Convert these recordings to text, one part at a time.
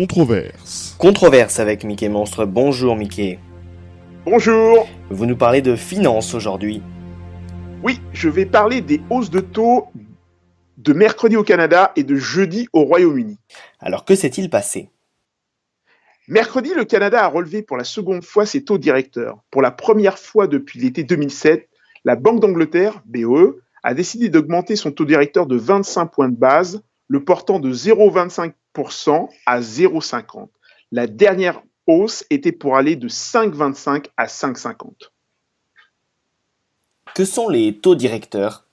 Controverse. Controverse avec Mickey Monstre. Bonjour Mickey. Bonjour. Vous nous parlez de finances aujourd'hui. Oui, je vais parler des hausses de taux de mercredi au Canada et de jeudi au Royaume-Uni. Alors que s'est-il passé ? Mercredi, le Canada a relevé pour la seconde fois ses taux directeurs. Pour la première fois depuis l'été 2007, la Banque d'Angleterre, BOE, a décidé d'augmenter son taux directeur de 25 points de base, le portant de 0,25% à 0,50%. La dernière hausse était pour aller de 5,25 à 5,50. Que sont les taux directeurs ?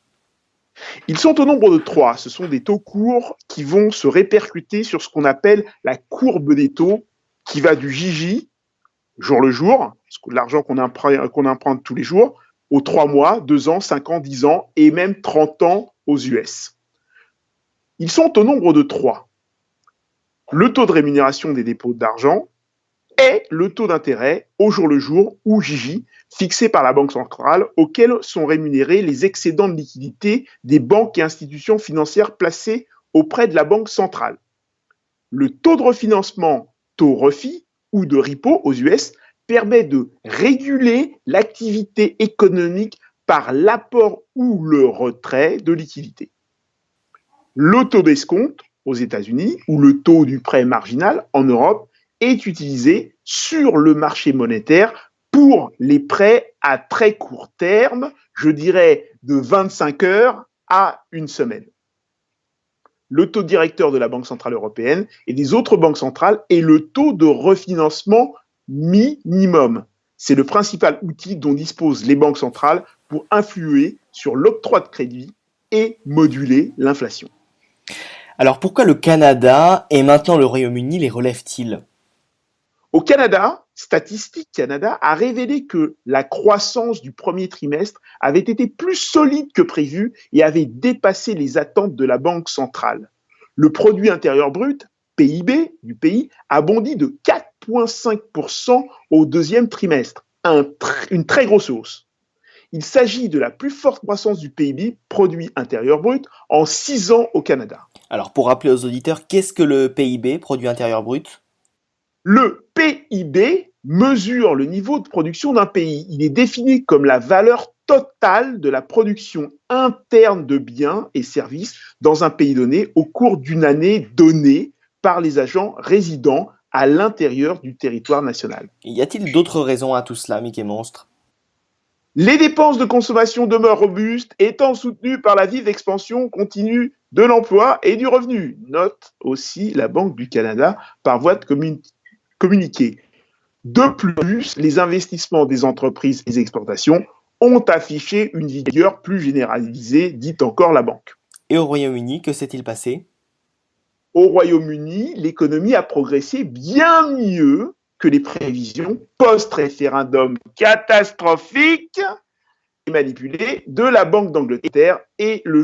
Ils sont au nombre de 3. Ce sont des taux courts qui vont se répercuter sur ce qu'on appelle la courbe des taux, qui va du JJ, jour le jour, l'argent qu'on emprunte tous les jours, aux 3 mois, 2 ans, 5 ans, 10 ans et même 30 ans aux US. Ils sont au nombre de 3. Le taux de rémunération des dépôts d'argent et le taux d'intérêt au jour le jour, ou JJ, fixé par la Banque centrale, auquel sont rémunérés les excédents de liquidité des banques et institutions financières placées auprès de la Banque centrale. Le taux de refinancement, taux refi, ou de repo aux US, permet de réguler l'activité économique par l'apport ou le retrait de liquidités. Le taux d'escompte aux États-Unis, ou le taux du prêt marginal en Europe, est utilisé sur le marché monétaire pour les prêts à très court terme, je dirais de 25 heures à une semaine. Le taux directeur de la Banque centrale européenne et des autres banques centrales est le taux de refinancement minimum. C'est le principal outil dont disposent les banques centrales pour influer sur l'octroi de crédit et moduler l'inflation. Alors pourquoi le Canada et maintenant le Royaume-Uni les relèvent-ils ? Au Canada, Statistique Canada a révélé que la croissance du premier trimestre avait été plus solide que prévu et avait dépassé les attentes de la Banque centrale. Le produit intérieur brut, PIB, du pays, a bondi de 4,5% au deuxième trimestre, une très grosse hausse. Il s'agit de la plus forte croissance du PIB, produit intérieur brut, en 6 ans au Canada. Alors pour rappeler aux auditeurs, qu'est-ce que le PIB, produit intérieur brut ? Le PIB mesure le niveau de production d'un pays. Il est défini comme la valeur totale de la production interne de biens et services dans un pays donné au cours d'une année donnée par les agents résidant à l'intérieur du territoire national. Y a-t-il d'autres raisons à tout cela, Mickey Monstre ? Les dépenses de consommation demeurent robustes, étant soutenues par la vive expansion continue de l'emploi et du revenu, note aussi la Banque du Canada par voie de communiqué. De plus, les investissements des entreprises et des exportations ont affiché une vigueur plus généralisée, dit encore la banque. Et au Royaume-Uni, que s'est-il passé ? Au Royaume-Uni, l'économie a progressé bien mieux que les prévisions post-référendum catastrophique et manipulé de la Banque d'Angleterre et le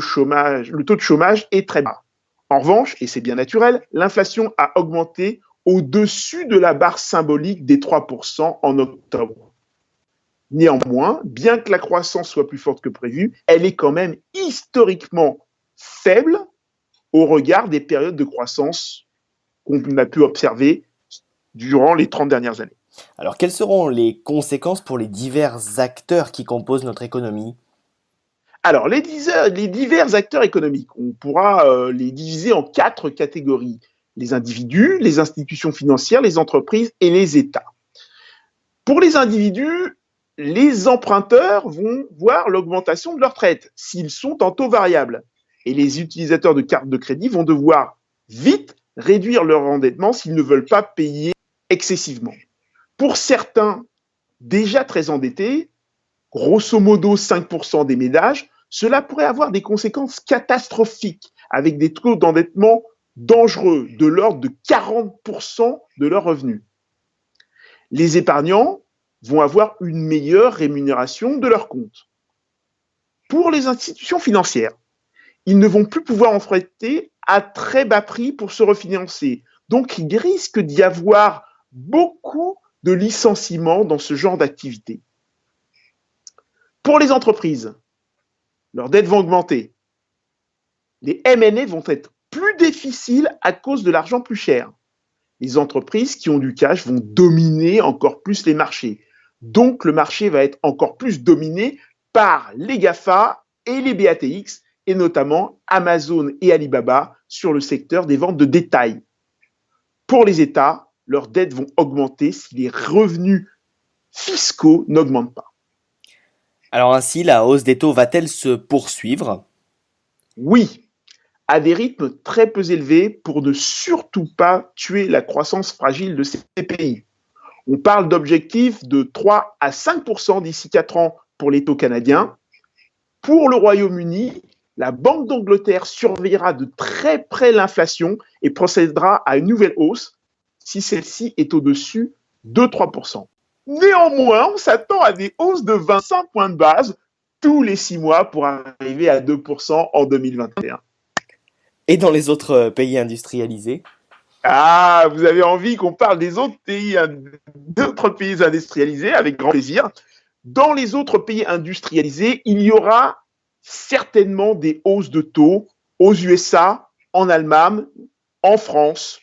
taux de chômage est très bas. En revanche, et c'est bien naturel, l'inflation a augmenté au-dessus de la barre symbolique des 3% en octobre. Néanmoins, bien que la croissance soit plus forte que prévu, elle est quand même historiquement faible au regard des périodes de croissance qu'on a pu observer durant les 30 dernières années. Alors quelles seront les conséquences pour les divers acteurs qui composent notre économie ? Alors, les divers acteurs économiques, on pourra les diviser en 4 catégories. Les individus, les institutions financières, les entreprises et les États. Pour les individus, les emprunteurs vont voir l'augmentation de leur traite s'ils sont en taux variable. Et les utilisateurs de cartes de crédit vont devoir vite réduire leur endettement s'ils ne veulent pas payer excessivement. Pour certains déjà très endettés, grosso modo 5% des ménages, cela pourrait avoir des conséquences catastrophiques avec des taux d'endettement dangereux de l'ordre de 40% de leurs revenus. Les épargnants vont avoir une meilleure rémunération de leurs comptes. Pour les institutions financières, ils ne vont plus pouvoir emprunter à très bas prix pour se refinancer. Donc, il risque d'y avoir beaucoup de licenciements dans ce genre d'activité. Pour les entreprises, leurs dettes vont augmenter. Les M&A vont être plus difficiles à cause de l'argent plus cher. les entreprises qui ont du cash vont dominer encore plus les marchés. Donc, le marché va être encore plus dominé par les GAFA et les BATX, et notamment Amazon et Alibaba sur le secteur des ventes de détail. Pour les États, leurs dettes vont augmenter si les revenus fiscaux n'augmentent pas. Alors ainsi, la hausse des taux va-t-elle se poursuivre? Oui, à des rythmes très peu élevés pour ne surtout pas tuer la croissance fragile de ces pays. On parle d'objectifs de 3 à 5% d'ici 4 ans pour les taux canadiens. Pour le Royaume-Uni, la Banque d'Angleterre surveillera de très près l'inflation et procédera à une nouvelle hausse si celle-ci est au-dessus de 3%. Néanmoins, on s'attend à des hausses de 25 points de base tous les 6 mois pour arriver à 2% en 2021. Et dans les autres pays industrialisés? Ah, vous avez envie qu'on parle des autres pays industrialisés, avec grand plaisir. Dans les autres pays industrialisés, il y aura certainement des hausses de taux aux USA, en Allemagne, en France.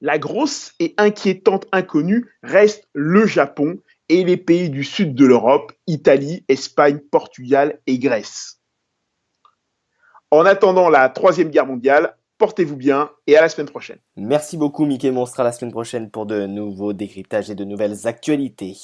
La grosse et inquiétante inconnue reste le Japon et les pays du sud de l'Europe, Italie, Espagne, Portugal et Grèce. En attendant la Troisième Guerre mondiale, portez-vous bien et à la semaine prochaine. Merci beaucoup Mickey, on se retrouve la semaine prochaine pour de nouveaux décryptages et de nouvelles actualités.